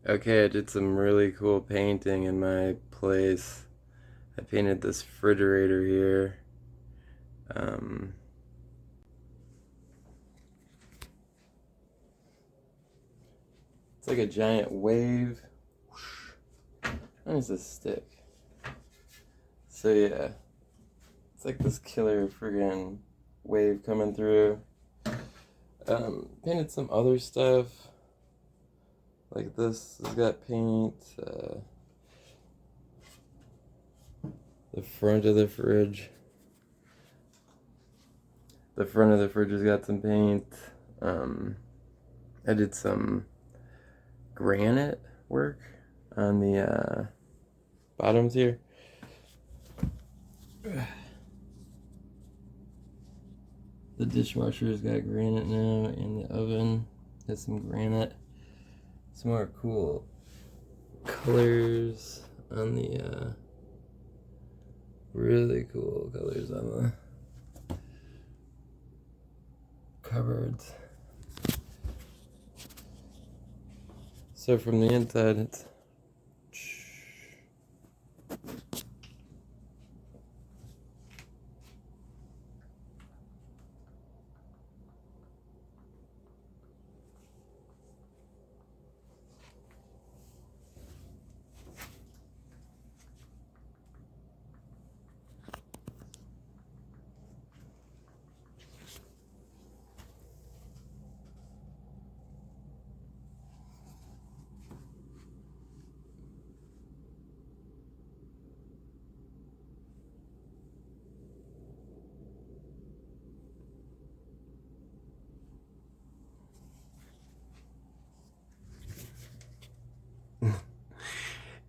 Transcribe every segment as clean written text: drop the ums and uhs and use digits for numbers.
Okay, I did some really cool painting in my place. I painted this refrigerator here. Um, it's like a giant wave. How does this stick? So yeah, it's like this killer friggin' wave coming through. Painted some other stuff. Like this has got paint. The front of the fridge. The front of the fridge has got some paint. I did some granite work on the bottoms here. The dishwasher's got granite now, and the oven has some granite. Some more cool colors on the really cool colors on the cupboards. So from the inside, it's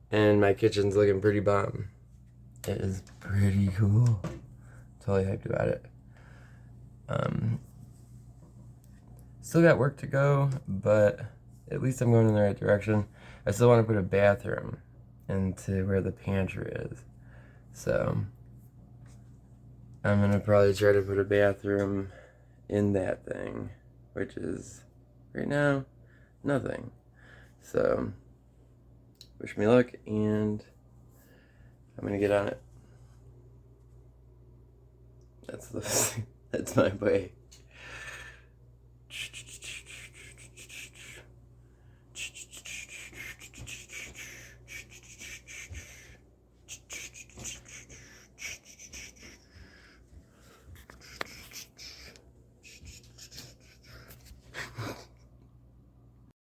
and my kitchen's looking pretty bomb. It is pretty cool. Totally hyped about it. Still got work to go, but at least I'm going in the right direction. I still want to put a bathroom into where the pantry is. So I'm gonna probably try to put a bathroom in that thing, which is right now nothing. So wish me luck, and I'm gonna get on it. That's my way.